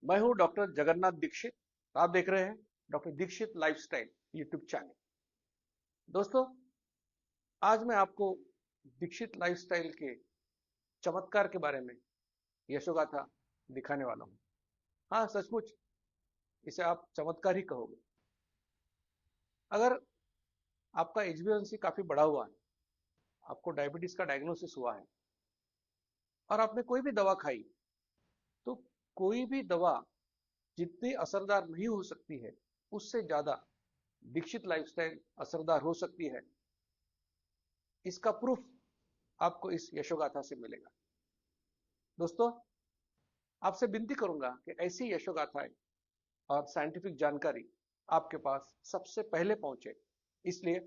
मैं हूं डॉक्टर जगन्नाथ दीक्षित। आप देख रहे हैं doctor Dikshit lifestyle YouTube channel. दोस्तों, आज मैं आपको दीक्षित लाइफस्टाइल के चमत्कार के बारे में यशोगाथा दिखाने वाला हूं। हाँ, सचमुच इसे आप चमत्कार ही कहोगे। अगर आपका एचबीएवनसी काफी बढ़ा हुआ है, आपको डायबिटीज का डायग्नोसिस हुआ है और आपने कोई भी दवा खाई, तो कोई भी दवा जितनी असरदार नहीं हो सकती है, उससे ज्यादा दीक्षित लाइफस्टाइल असरदार हो सकती है। इसका प्रूफ आपको इस यशोगाथा से मिलेगा। दोस्तों, आपसे विनती करूंगा कि ऐसी यशोगाथाएं और साइंटिफिक जानकारी आपके पास सबसे पहले पहुंचे। इसलिए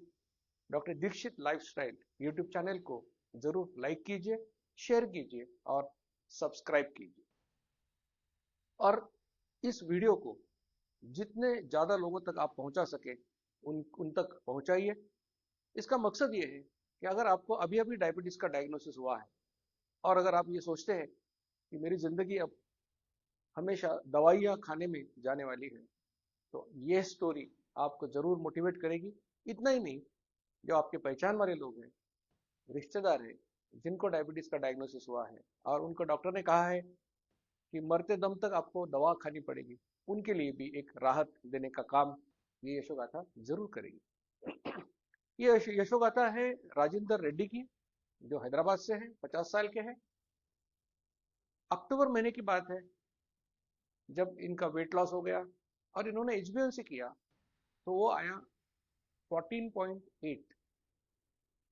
doctor Dikshit lifestyle YouTube channel को जरूर लाइक कीजिए, शेयर कीजिए और सब्सक्राइब कीजिए। और इस वीडियो को जितने ज्यादा लोगों तक आप पहुंचा सके उन तक पहुंचाइए। इसका मकसद ये है कि अगर आपको अभी अभी डायबिटीज का डायग्नोसिस हुआ है और अगर आप ये सोचते हैं कि मेरी जिंदगी अब हमेशा दवाइयाँ खाने में जाने वाली है, तो ये स्टोरी आपको जरूर मोटिवेट करेगी। इतना ही नहीं, जो आपके पहचान वाले लोग हैं, रिश्तेदार हैं, जिनको डायबिटीज का डायग्नोसिस हुआ है और उनको डॉक्टर ने कहा है कि मरते दम तक आपको दवा खानी पड़ेगी, उनके लिए भी एक राहत देने का काम ये यशोगाथा जरूर करेगी। ये यशोगाथा है राजेंद्र रेड्डी की, जो हैदराबाद से है, 50 साल के हैं। अक्टूबर महीने की बात है जब इनका वेट लॉस हो गया और इन्होंने एचबीएवनसी किया, तो वो आया 14.8।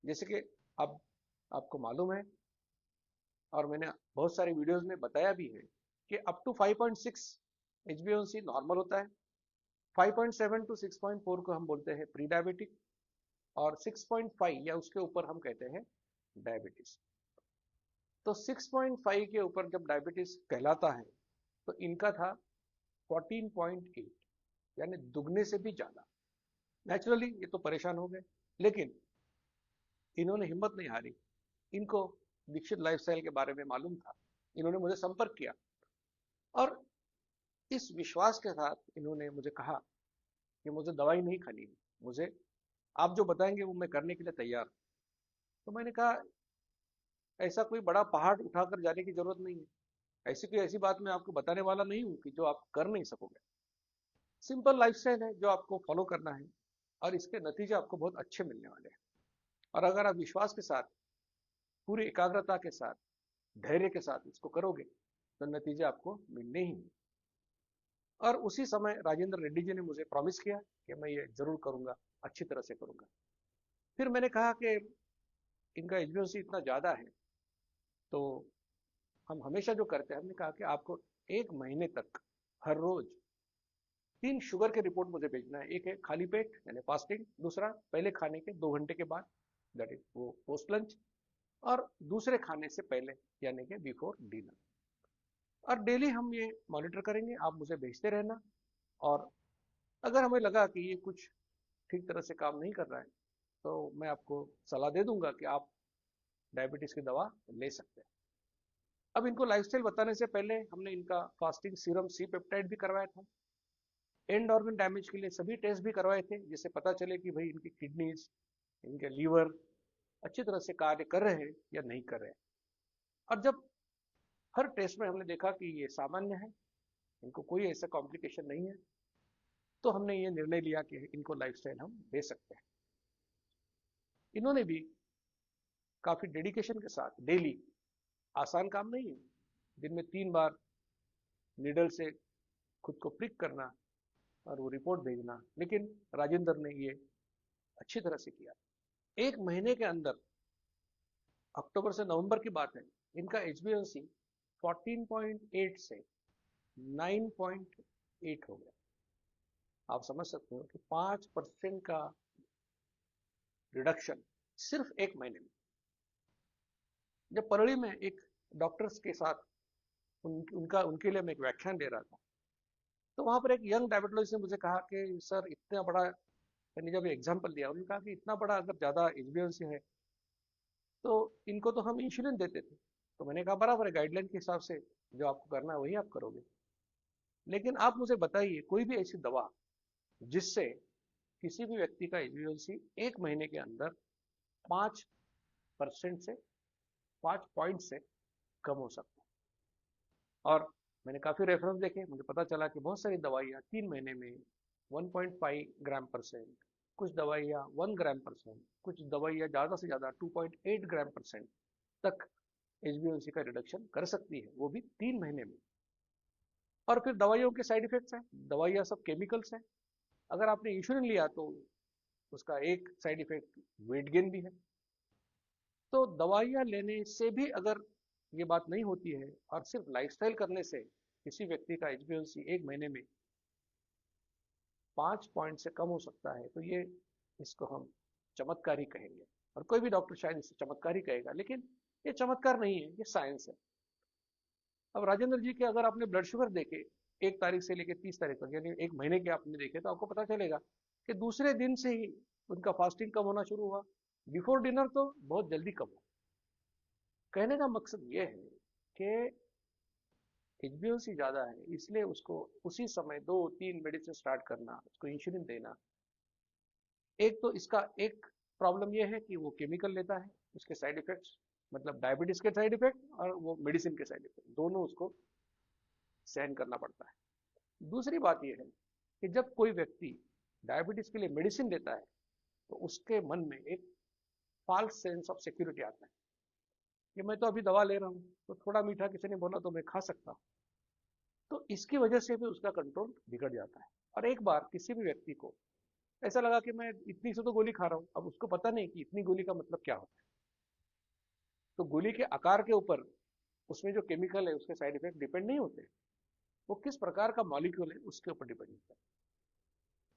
जैसे कि अब आपको मालूम है और मैंने बहुत सारे वीडियोस में बताया भी है कि अप टू 5.6 एचबीएवनसी नॉर्मल होता है। 5.7 टू 6.4 को हम बोलते हैं प्री डायबिटिक और 6.5 या उसके ऊपर हम कहते हैं डायबिटीज। तो 6.5 के ऊपर जब डायबिटीज कहलाता है, तो इनका था 14.8, यानी दुगने से भी ज्यादा। नेचुरली ये तो परेशान हो गए, लेकिन इन्होंने हिम्मत नहीं हारी। इनको दीक्षित लाइफस्टाइल के बारे में मालूम था। इन्होंने मुझे संपर्क किया और इस विश्वास के साथ इन्होंने मुझे कहा कि मुझे दवाई नहीं खानी है, मुझे आप जो बताएंगे वो मैं करने के लिए तैयार हूं। तो मैंने कहा, ऐसा कोई बड़ा पहाड़ उठाकर जाने की जरूरत नहीं है। ऐसी बात मैं आपको बताने वाला नहीं हूं कि जो आप कर नहीं सकोगे। सिंपल लाइफस्टाइल है जो आपको फॉलो करना है और इसके नतीजे आपको बहुत अच्छे मिलने वाले हैं। और अगर आप विश्वास के साथ, पूरी एकाग्रता के साथ, धैर्य के साथ इसको करोगे, तो नतीजे आपको मिलने ही हैं। और उसी समय राजेंद्र रेड्डी जी ने मुझे प्रॉमिस किया कि मैं ये जरूर करूंगा, अच्छी तरह से करूंगा। फिर मैंने कहा कि इनका एचबीएवनसी इतना ज्यादा है, तो हम हमेशा जो करते हैं, हमने कहा कि आपको 1 महीने तक हर रोज 3 शुगर के रिपोर्ट मुझे भेजना है। एक है खाली पेट यानी फास्टिंग, दूसरा पहले खाने के 2 घंटे के बाद, दैट इज वो पोस्ट लंच, और दूसरे खाने से पहले यानी कि बिफोर डिनर। और डेली हम ये मॉनिटर करेंगे, आप मुझे भेजते रहना। और अगर हमें लगा कि ये कुछ ठीक तरह से काम नहीं कर रहा है, तो मैं आपको सलाह दे दूंगा कि आप डायबिटीज की दवा ले सकते हैं। अब इनको लाइफस्टाइल बताने से पहले हमने इनका फास्टिंग सीरम सी पेप्टाइड भी करवाया था। एंड ऑर्गन डैमेज के लिए सभी टेस्ट भी करवाए थे, जिससे पता चले कि भाई इनकी किडनीज, इनके लीवर अच्छी तरह से कार्य कर रहे हैं या नहीं कर रहे हैं। और जब हर टेस्ट में हमने देखा कि ये सामान्य है, इनको कोई ऐसा कॉम्प्लिकेशन नहीं है, तो हमने ये निर्णय लिया कि इनको लाइफस्टाइल हम दे सकते हैं। इन्होंने भी काफी डेडिकेशन के साथ डेली, आसान काम नहीं है, दिन में 3 बार नीडल से खुद को प्रिक करना और वो रिपोर्ट भेजना, लेकिन राजेंद्र ने ये अच्छी तरह से किया। 1 महीने के अंदर, अक्टूबर से नवंबर की बात है, इनका एचबीएवनसी 14.8 से 9.8 हो गया। आप समझ सकते हो कि 5% का रिडक्शन सिर्फ 1 महीने में। जब परली में एक डॉक्टर्स के साथ उनके लिए मैं एक व्याख्यान दे रहा था, तो वहां पर एक यंग डायबिटोलॉजिस्ट ने मुझे कहा कि सर, इतना बड़ा, मैंने जब एग्जाम्पल दिया, उन्होंने कहा कि इतना बड़ा अगर ज्यादा एचबीएवनसी है, तो इनको तो हम इंसुलिन देते थे। तो मैंने कहा, बराबर है, गाइडलाइन के हिसाब से जो आपको करना है वही आप करोगे। लेकिन आप मुझे बताइए कोई भी ऐसी दवा जिससे किसी भी व्यक्ति का एचबीएवंसी 1 महीने के अंदर 5% से 5 पॉइंट से कम हो सकता है। और मैंने काफी रेफरेंस देखे, मुझे पता चला कि बहुत सारी दवाइयाँ 3 महीने में 1.5 ग्राम %, कुछ दवाइयाँ 1 ग्राम %, कुछ दवाइयाँ ज़्यादा से ज़्यादा 2.8 ग्राम% तक एचबीएवंसी का रिडक्शन कर सकती है, वो भी 3 महीने में। और फिर दवाइयों के साइड इफेक्ट्स हैं, दवाइयाँ सब केमिकल्स हैं। अगर आपने इंसुलिन लिया तो उसका एक साइड इफेक्ट वेट गेन भी है। तो दवाइयाँ लेने से भी अगर ये बात नहीं होती है और सिर्फ लाइफस्टाइल करने से किसी व्यक्ति का एचबीएवंसी 1 महीने में 5 पॉइंट से कम हो सकता है, तो ये इसको हम चमत्कार ही कहेंगे। और कोई भी डॉक्टर शायद इसे चमत्कार ही कहेगा, लेकिन ये चमत्कार नहीं है, ये साइंस है। अब राजेंद्र जी के अगर आपने ब्लड शुगर देखे 1 तारीख से लेकर 30 तारीख तक, यानी 1 महीने के आपने देखे, तो आपको पता चलेगा कि दूसरे दिन से ही उनका फास्टिंग कम होना शुरू हुआ। बिफोर डिनर तो बहुत जल्दी कम हुआ। कहने का मकसद ये है कि एचबीएवंसी ज्यादा है, इसलिए उसको उसी समय 2-3 मेडिसिन स्टार्ट करना, उसको इंसुलिन देना। एक तो इसका एक प्रॉब्लम यह है कि वो केमिकल लेता है, उसके साइड इफेक्ट्स, मतलब डायबिटीज के साइड इफेक्ट और वो मेडिसिन के साइड इफेक्ट दोनों उसको सहन करना पड़ता है। दूसरी बात यह है कि जब कोई व्यक्ति डायबिटीज के लिए मेडिसिन लेता है तो उसके मन में एक फॉल्स सेंस ऑफ सिक्योरिटी आता है कि मैं तो अभी दवा ले रहा हूँ, तो थोड़ा मीठा किसी ने बोला तो मैं खा सकता हूँ। तो इसकी वजह से भी उसका कंट्रोल बिगड़ जाता है। और एक बार किसी भी व्यक्ति को ऐसा लगा कि मैं इतनी से तो गोली खा रहा हूँ, अब उसको पता नहीं कि इतनी गोली का मतलब क्या होता है। तो गोली के आकार के ऊपर उसमें जो केमिकल है उसके साइड इफेक्ट डिपेंड नहीं होते, वो किस प्रकार का मॉलिक्यूल है उसके ऊपर डिपेंड होता है।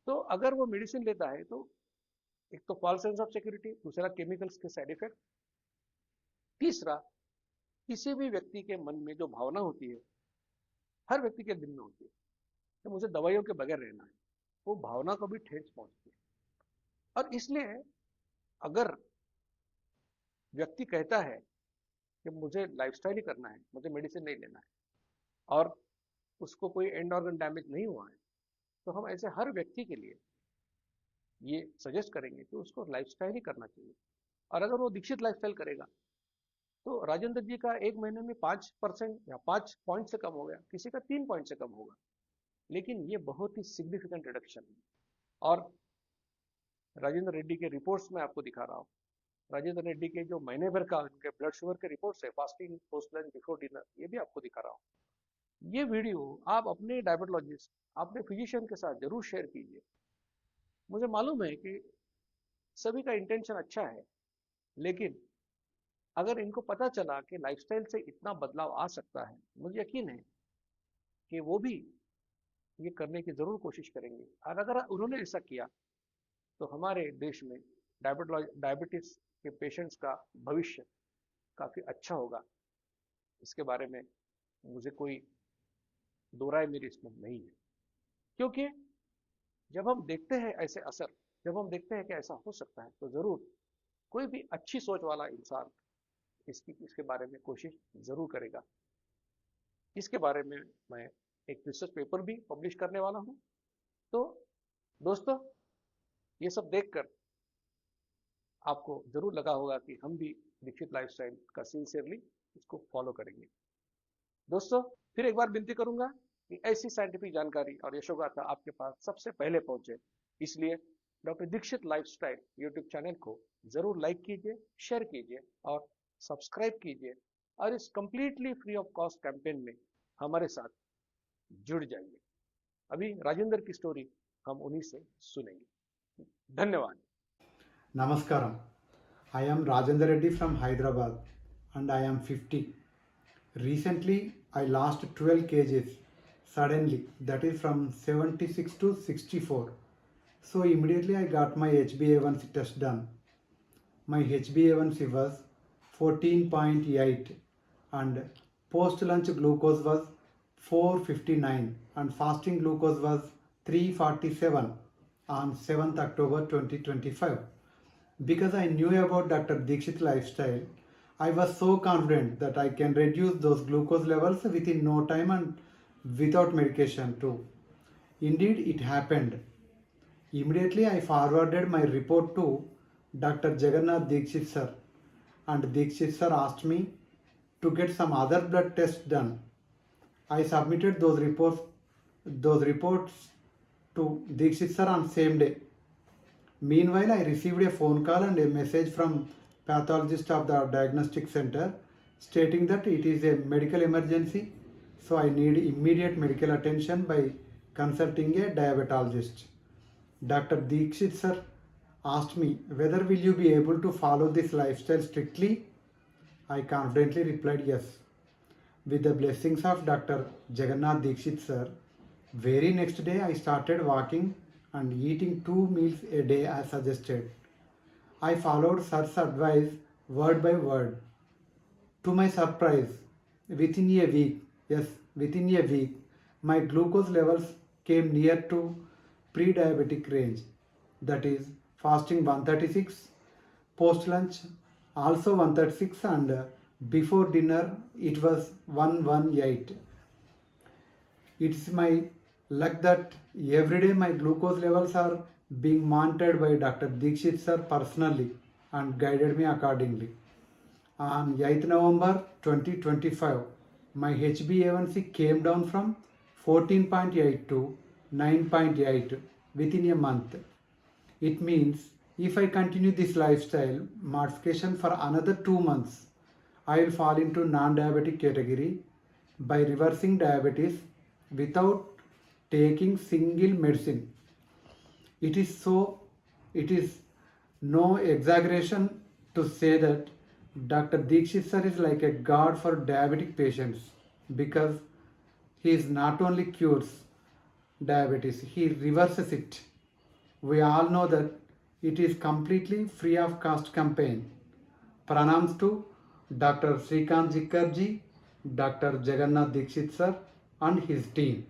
तो अगर वो मेडिसिन लेता है तो एक तो फॉल्स सेंस ऑफ सिक्योरिटी, दूसरा केमिकल्स के साइड इफेक्ट, तीसरा किसी भी व्यक्ति के मन में जो भावना होती है, हर व्यक्ति के दिल में होती है कि मुझे दवाइयों के बगैर रहना है, वो भावना को भी ठेस पहुंचती है। और इसलिए अगर व्यक्ति कहता है कि मुझे लाइफस्टाइल ही करना है, मुझे मेडिसिन नहीं लेना है, और उसको कोई एंड ऑर्गन डैमेज नहीं हुआ है, तो हम ऐसे हर व्यक्ति के लिए ये सजेस्ट करेंगे कि उसको लाइफस्टाइल ही करना चाहिए। और अगर वो दीक्षित लाइफस्टाइल करेगा तो राजेंद्र जी का 1 महीने में 5% या 5 पॉइंट से कम हो गया, किसी का 3 पॉइंट से कम होगा, लेकिन ये बहुत ही सिग्निफिकेंट रिडक्शन है। और राजेंद्र रेड्डी के रिपोर्ट्स में आपको दिखा रहा हूँ, राजेंद्र रेड्डी के जो महीने भर का उनके ब्लड शुगर के रिपोर्ट्स है, fasting, post lunch, before dinner, ये भी आपको दिखा रहा हूँ। ये वीडियो आप अपने डायबिटोलॉजिस्ट, अपने फिजिशियन के साथ जरूर शेयर कीजिए। मुझे मालूम है कि सभी का इंटेंशन अच्छा है, लेकिन अगर इनको पता चला कि लाइफस्टाइल से इतना बदलाव आ सकता है, मुझे यकीन है कि वो भी ये करने की जरूर कोशिश करेंगे। और अगर उन्होंने ऐसा किया तो हमारे देश में डायबिटीज के पेशेंट्स का भविष्य काफी अच्छा होगा। इसके बारे में मुझे कोई दो राय मेरी इसमें नहीं है, क्योंकि जब हम देखते हैं ऐसे असर, जब हम देखते हैं कि ऐसा हो सकता है, तो जरूर कोई भी अच्छी सोच वाला इंसान इसके बारे में कोशिश जरूर करेगा। इसके बारे में मैं एक रिसर्च पेपर भी पब्लिश करने वाला हूं। तो दोस्तों, ये सब देखकर आपको जरूर लगा होगा कि हम भी दीक्षित लाइफस्टाइल का सिंसियरली इसको फॉलो करेंगे। दोस्तों, फिर एक बार विनती करूंगा कि ऐसी साइंटिफिक जानकारी और यशोगाथा आपके पास सबसे पहले पहुंचे, इसलिए doctor Dikshit lifestyle YouTube channel को जरूर लाइक कीजिए, शेयर कीजिए और सब्सक्राइब कीजिए, और इस completely free of cost campaign में हमारे साथ जुड़ जाइए। अभी राजेंद्र की स्टोरी हम उन्हीं से सुनेंगे। धन्यवाद। Namaskaram. I am Rajendra Reddy from Hyderabad and I am 50. Recently, I lost 12 kgs suddenly, that is from 76 to 64. So immediately I got my HbA1c test done. My HbA1c was 14.8 and post lunch glucose was 459 and fasting glucose was 347 on 7th October 2025. Because I knew about Dr. Dikshit lifestyle, I was so confident that I can reduce those glucose levels within no time and without medication too. Indeed, it happened. Immediately, I forwarded my report to Dr. Jagannath Dikshit sir, and Dikshit sir asked me to get some other blood tests done. I submitted those reports to Dikshit sir on same day. Meanwhile, I received a phone call and a message from pathologist of the diagnostic center stating that it is a medical emergency, so I need immediate medical attention by consulting a diabetologist. Dr. Dikshit sir asked me whether will you be able to follow this lifestyle strictly. I confidently replied yes. With the blessings of Dr. Jagannath Dikshit sir, very next day I started walking and eating 2 meals a day as suggested. I followed sir's advice word by word. To my surprise, within a week, my glucose levels came near to pre-diabetic range. That is, fasting 136, post lunch also 136, and before dinner it was 118. It's my luck that every day my glucose levels are being monitored by Dr. Dikshit sir personally and guided me accordingly. On 8th November 2025, my HbA1c came down from 14.8 to 9.8 within a month. It means if I continue this lifestyle modification for another 2 months, I will fall into non-diabetic category by reversing diabetes without taking single medicine. It is no exaggeration to say that Dr. Dikshit sir is like a god for diabetic patients, because he is not only cures diabetes, he reverses it. We all know that it is completely free of cost campaign. Pranams to Dr. Srikant Jikkarji, Dr. Jagannath Dikshit sir and his team.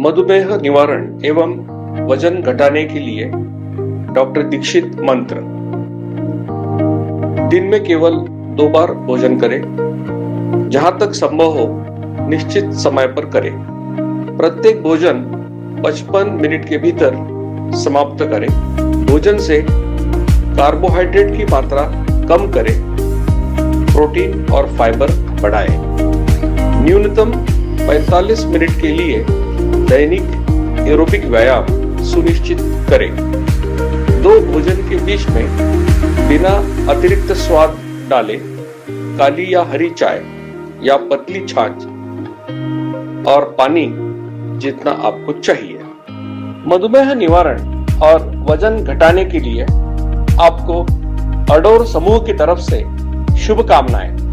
मधुमेह निवारण एवं वजन घटाने के लिए doctor Dixit मंत्र। दिन में केवल 2 बार भोजन करें। जहां तक संभव हो निश्चित समय पर करें। प्रत्येक भोजन 55 मिनट के भीतर समाप्त करें। भोजन से कार्बोहाइड्रेट की मात्रा कम करें। प्रोटीन और फाइबर बढ़ाएं। न्यूनतम 45 मिनट के लिए दैनिक एरोबिक व्यायाम सुनिश्चित करें। 2 भोजन के बीच में बिना अतिरिक्त स्वाद डाले काली या हरी चाय या पतली छाछ और पानी जितना आपको चाहिए। मधुमेह निवारण और वजन घटाने के लिए आपको अडोर समूह की तरफ से शुभकामनाएं।